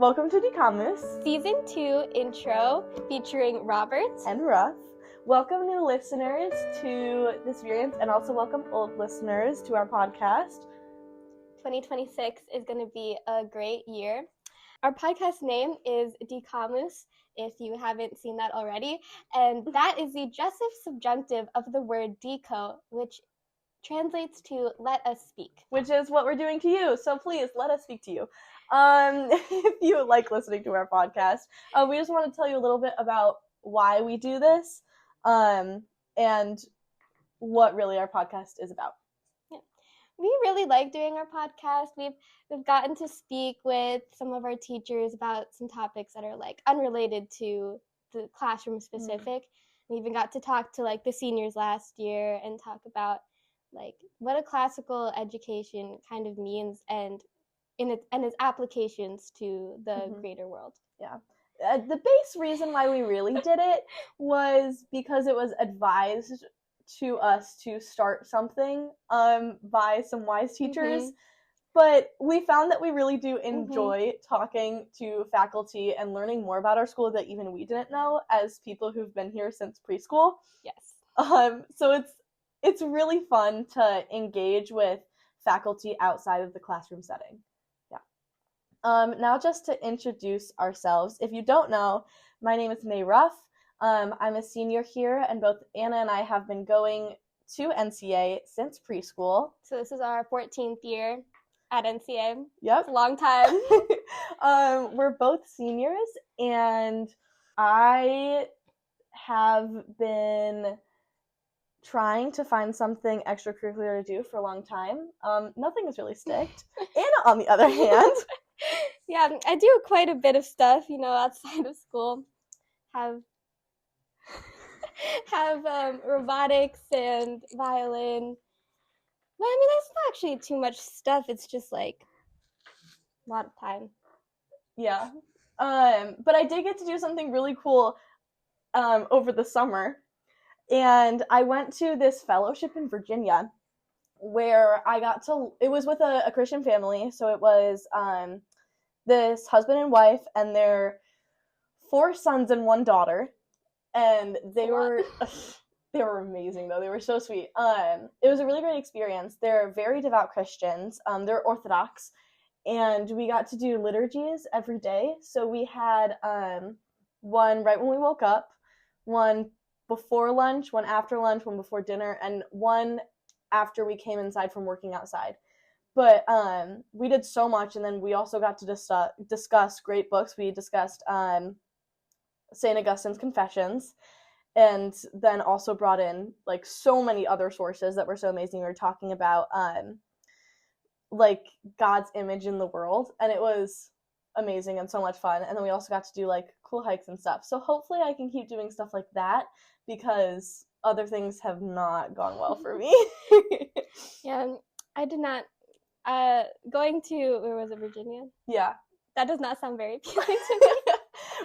Welcome to Dekamus Season 2 intro featuring Robert and Ruff. Welcome new listeners to this variant, and also welcome old listeners to our podcast. 2026 is going to be a great year. Our podcast name is Dekamus, if you haven't seen that already, and that is the adjective subjunctive of the word deco, which translates to let us speak. Which is what we're doing to you, so please let us speak to you. If you like listening to our podcast, we just want to tell you a little bit about why we do this, and what really our podcast is about. Yeah. We really like doing our podcast. We've gotten to speak with some of our teachers about some topics that are like unrelated to the classroom specific. We even got to talk to like the seniors last year and talk about like what a classical education kind of means and its applications to the greater world. Yeah. The base reason why we really did it was because it was advised to us to start something by some wise teachers. But we found that we really do enjoy talking to faculty and learning more about our school that even we didn't know as people who've been here since preschool. Yes. So it's really fun to engage with faculty outside of the classroom setting. Now just to introduce ourselves, if you don't know, my name is Ruff. I'm a senior here, and both Anna and I have been going to NCA since preschool. So this is our 14th year at NCA. Yep. It's a long time. We're both seniors, and I have been trying to find something extracurricular to do for a long time. Nothing has really sticked. Anna, on the other hand... Yeah, I do quite a bit of stuff, outside of school. Have robotics and violin. Well, I mean, that's not actually too much stuff. It's just like a lot of time. Yeah. But I did get to do something really cool over the summer. And I went to this fellowship in Virginia where it was with a Christian family. So it was this husband and wife and their 4 sons and 1 daughter. And they were amazing, though. They were so sweet. It was a really great experience. They're very devout Christians. They're Orthodox. And we got to do liturgies every day. So we had one right when we woke up, one before lunch, one after lunch, one before dinner, and one after we came inside from working outside. But we did so much, and then we also got to discuss great books. We discussed St. Augustine's Confessions, and then also brought in like so many other sources that were so amazing. We were talking about like God's image in the world, and it was amazing and so much fun. And then we also got to do like cool hikes and stuff. So hopefully I can keep doing stuff like that because other things have not gone well for me. Yeah, I did not. Going to, where was it, Virginia? Yeah. That does not sound very appealing to me.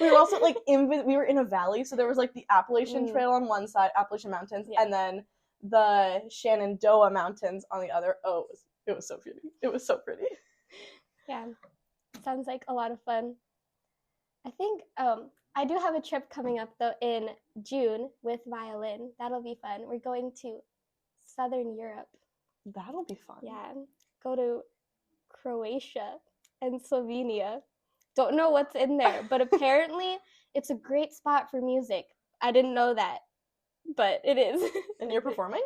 We were also like we were in a valley, so there was like the Appalachian Trail on one side, Appalachian Mountains, and then the Shenandoah Mountains on the other. Oh, it was so pretty. It was so pretty. Yeah, sounds like a lot of fun. I think I do have a trip coming up though in June with violin. That'll be fun. We're going to Southern Europe. That'll be fun. Yeah, go to Croatia and Slovenia. Don't know what's in there, but apparently it's a great spot for music. I didn't know that, but it is. And you're performing?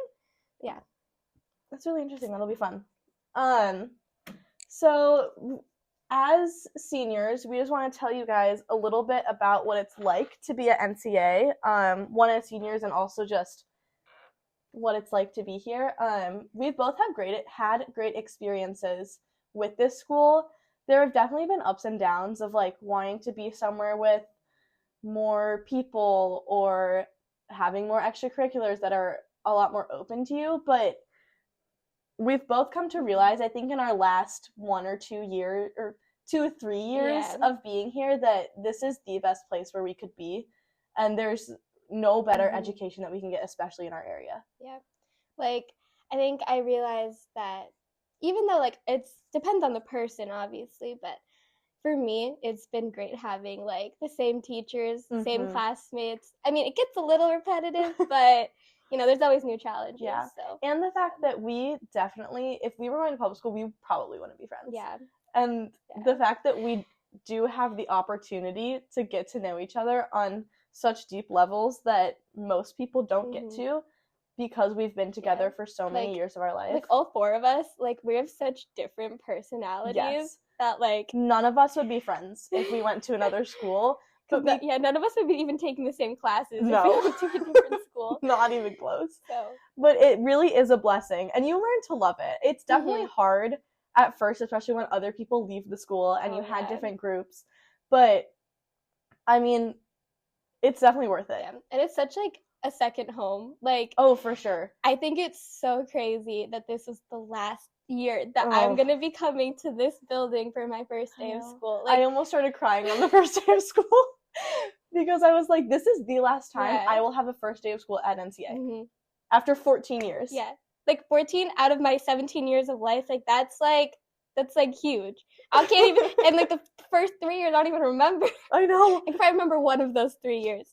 Yeah. That's really interesting. That'll be fun. So as seniors, we just want to tell you guys a little bit about what it's like to be at NCA, one as seniors, and also just what it's like to be here. We've both had great experiences with this school. There have definitely been ups and downs of like wanting to be somewhere with more people or having more extracurriculars that are a lot more open to you, but we've both come to realize, I think in our last 1 or 2 years or 2 or 3 years of being here, that this is the best place where we could be, and there's no better education that we can get, especially in our area. Yeah. Like, I think I realized that even though, like, it depends on the person, obviously, but for me, it's been great having like the same teachers, same Mhm. classmates. I mean, it gets a little repetitive, but there's always new challenges. Yeah. So And the fact that we definitely, if we were going to public school, we probably wouldn't be friends. yeah. And the fact that we do have the opportunity to get to know each other on such deep levels that most people don't get to because we've been together for so many years of our life. Like all four of us, like we have such different personalities that like none of us would be friends if we went to another school. But none of us would be even taking the same classes No. if we went to a different school. Not even close. So. But it really is a blessing, and you learn to love it. It's definitely hard at first, especially when other people leave the school and you had different groups. But, I mean, it's definitely worth it. Yeah. And it's such, like, a second home. Like, oh, for sure. I think it's so crazy that this is the last year that I'm going to be coming to this building for my first day of school. Like, I almost started crying on the first day of school. Because I was like, this is the last time I will have a first day of school at NCA. After 14 years. Yeah. Like 14 out of my 17 years of life, like that's huge. I can't even, and like the first 3 years I don't even remember. I know. I can probably remember one of those 3 years.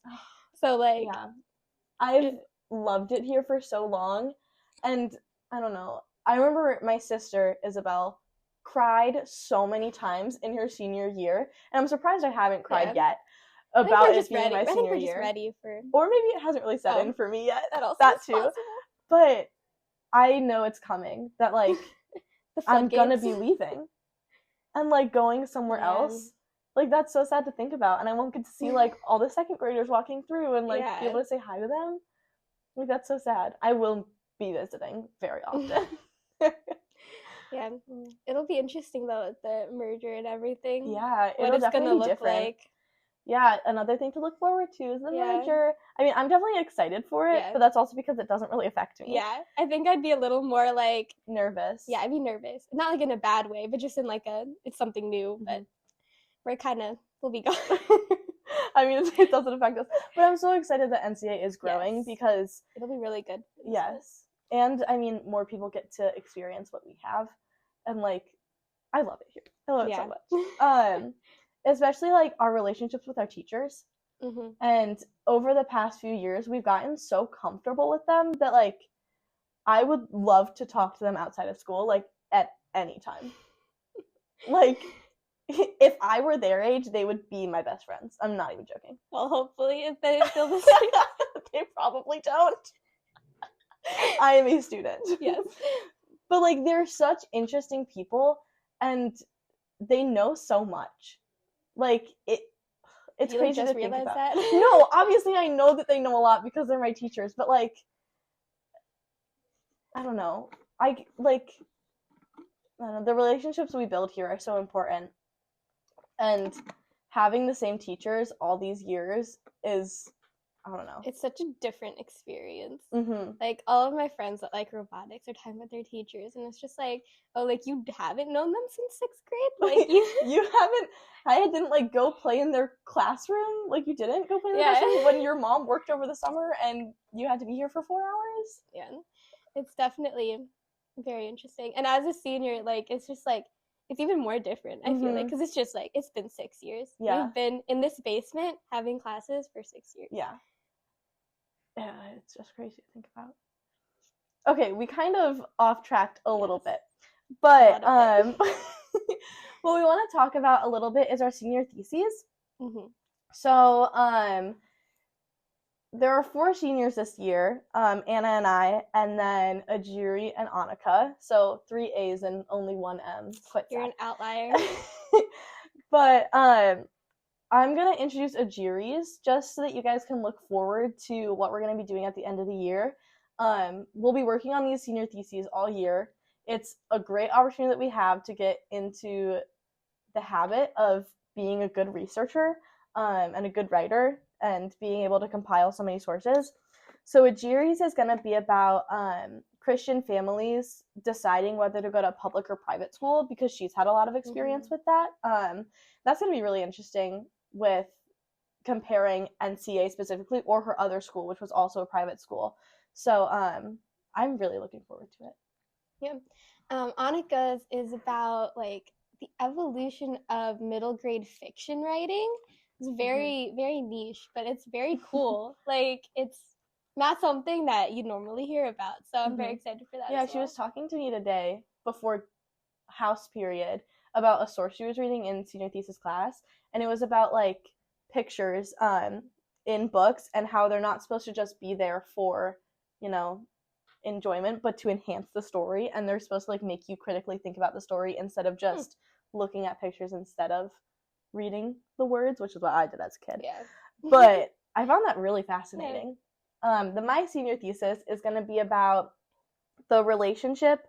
So like. Yeah. I've loved it here for so long. And I don't know. I remember my sister, Isabel, cried so many times in her senior year. And I'm surprised I haven't cried yet. About it being my senior year. Ready for... Or maybe it hasn't really set in for me yet. That too. Possible. But I know it's coming. That like I'm gonna be leaving. And like going somewhere else. Like that's so sad to think about. And I won't get to see like all the second graders walking through and like be able to say hi to them. Like that's so sad. I will be visiting very often. Yeah. It'll be interesting though with the merger and everything. Yeah, what it's gonna look different. Like. Yeah, another thing to look forward to is the merger. I mean, I'm definitely excited for it, but that's also because it doesn't really affect me. Yeah, I think I'd be a little more, like... nervous. Yeah, I'd be nervous. Not, like, in a bad way, but just in, like, it's something new, but we'll be gone. I mean, it doesn't affect us. But I'm so excited that NCA is growing because... it'll be really good. Yes. And, I mean, more people get to experience what we have. And, like, I love it here. I love it so much. Especially, like, our relationships with our teachers. And over the past few years, we've gotten so comfortable with them that, like, I would love to talk to them outside of school, like, at any time. Like, if I were their age, they would be my best friends. I'm not even joking. Well, hopefully, if they feel the same. They probably don't. I am a student. Yes. But, like, they're such interesting people, and they know so much. Like, it's you crazy just to think realize about. That? No, obviously I know that they know a lot because they're my teachers, but, like, I don't know. I don't know, the relationships we build here are so important. And having the same teachers all these years is, I don't know. It's such a different experience. Like, all of my friends that like robotics are talking about their teachers, and it's just like, oh, like, you haven't known them since 6th grade? Like, you haven't, I didn't, like, go play in their classroom? Like, you didn't go play in their classroom when your mom worked over the summer and you had to be here for 4 hours? Yeah. It's definitely very interesting. And as a senior, like, it's just, like, it's even more different, I feel like, because it's just, like, it's been 6 years. Yeah. We've been in this basement having classes for 6 years. Yeah. Yeah, it's just crazy to think about. Okay, we kind of off-tracked a little bit. But, what we want to talk about a little bit is our senior theses. So, there are 4 seniors this year, Anna and I, and then Ajiri and Annika. So 3 A's and only 1 M. You're an outlier. But I'm going to introduce Ajiri's just so that you guys can look forward to what we're going to be doing at the end of the year. We'll be working on these senior theses all year. It's a great opportunity that we have to get into the habit of being a good researcher and a good writer and being able to compile so many sources. So Ajiri's is going to be about Christian families deciding whether to go to public or private school because she's had a lot of experience with that. That's going to be really interesting with comparing NCA specifically or her other school, which was also a private school. So I'm really looking forward to it. Yeah. Annika's is about, like, the evolution of middle grade fiction writing. It's very, very niche, but it's very cool. Like, it's not something that you normally hear about, so I'm very excited for that. Yeah, as she well. was talking to me today before house period about a source she was reading in senior thesis class, and it was about like pictures in books and how they're not supposed to just be there for, you know, enjoyment, but to enhance the story, and they're supposed to like make you critically think about the story instead of just looking at pictures instead of reading the words, which is what I did as a kid. Yeah. But I found that really fascinating. My senior thesis is going to be about the relationship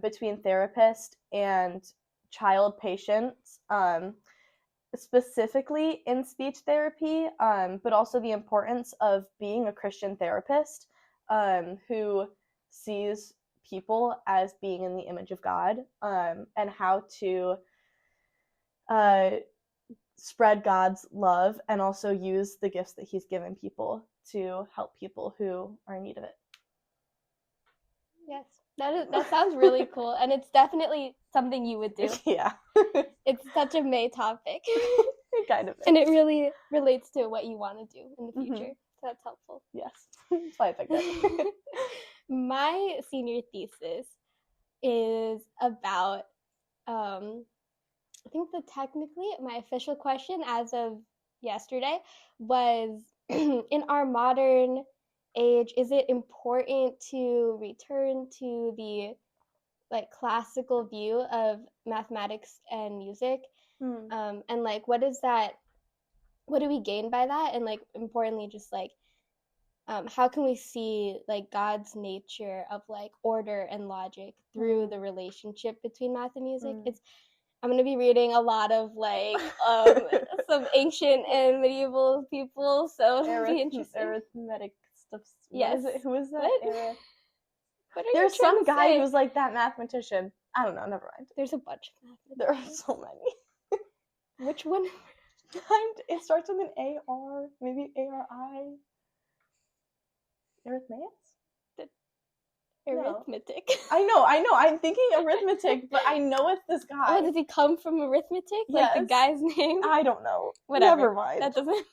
between therapist and child patients, specifically in speech therapy, but also the importance of being a Christian therapist who sees people as being in the image of God, and how to spread God's love and also use the gifts that he's given people to help people who are in need of it. Yes, that sounds really cool, and it's definitely something you would do. Yeah. It's such a May topic. It kind of is. And it really relates to what you want to do in the future, so that's helpful. Yes. That's why I picked it. My senior thesis is about, I think technically my official question as of yesterday was, in our modern age, is it important to return to the like classical view of mathematics and music? And like, what do we gain by that? And like, importantly, just like, how can we see like God's nature of like order and logic through the relationship between math and music? I'm going to be reading a lot of like some ancient and medieval people, so it'll be interesting. Arithmetic stuff. Yes. Who is that? What? What are There's you trying some to guy say? who's like that mathematician. I don't know, never mind. There's a bunch of mathematicians. There are so many. Which one? It starts with an A-R, maybe A-R-I. Arithmetics? Arithmetic. No. I know. I'm thinking arithmetic, but I know it's this guy. Oh, does he come from arithmetic? Like Yes. the guy's name? I don't know. Whatever. Never mind. That doesn't.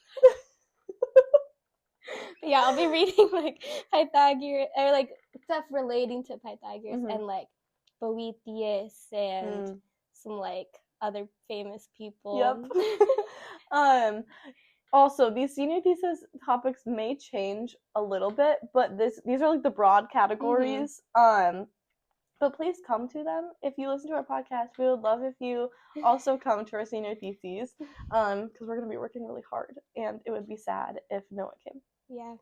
Yeah, I'll be reading like Pythagoras or like stuff relating to Pythagoras and like Boethius and some like other famous people. Yep. Also, these senior thesis topics may change a little bit, but these are like the broad categories. But please come to them. If you listen to our podcast, we would love if you also come to our senior theses, because we're going to be working really hard, and it would be sad if no one came. Yeah.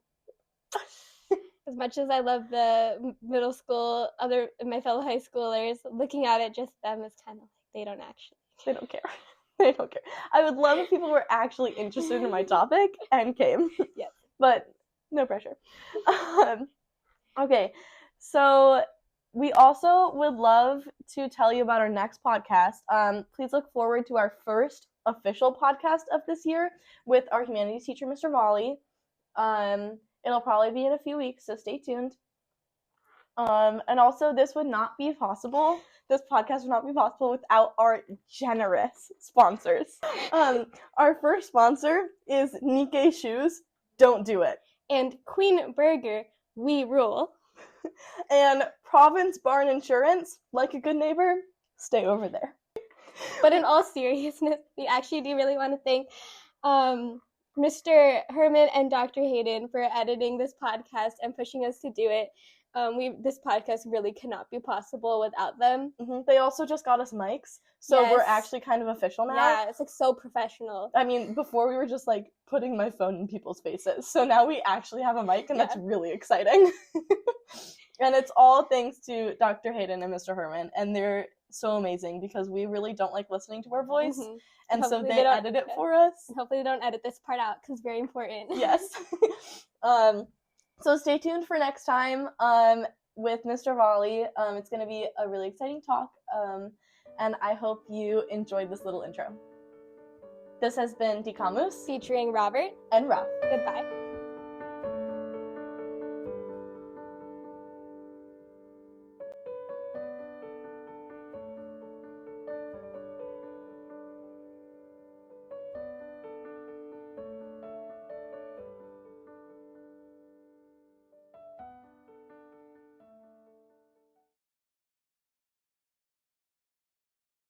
As much as I love the middle school, my fellow high schoolers, looking at it, just them is kind of like they don't care. They don't care. I would love if people were actually interested in my topic and came. Yes. But no pressure. Okay, so we also would love to tell you about our next podcast. Please look forward to our first official podcast of this year with our humanities teacher, Mr. Volley. It'll probably be in a few weeks, so stay tuned. And also, this would not be possible. This podcast would not be possible without our generous sponsors. Our first sponsor is Nikkei Shoes. Don't do it. And Queen Burger, we rule. And Province Barn Insurance, like a good neighbor, stay over there. But in all seriousness, we actually do really want to thank Mr. Herman and Dr. Hayden for editing this podcast and pushing us to do it. This podcast really cannot be possible without them. They also just got us mics, so yes. We're actually kind of official now. Yeah, it's like so professional. I mean, before we were just like putting my phone in people's faces, so now we actually have a mic, and that's really exciting. And it's all thanks to Dr. Hayden and Mr. Herman, and they're so amazing because we really don't like listening to our voice, and so they edit it for us. And hopefully they don't edit this part out because it's very important. Yes. So stay tuned for next time with Mr. Volley. It's going to be a really exciting talk, and I hope you enjoyed this little intro. This has been Dikamus Featuring Robert and Ruff. Goodbye.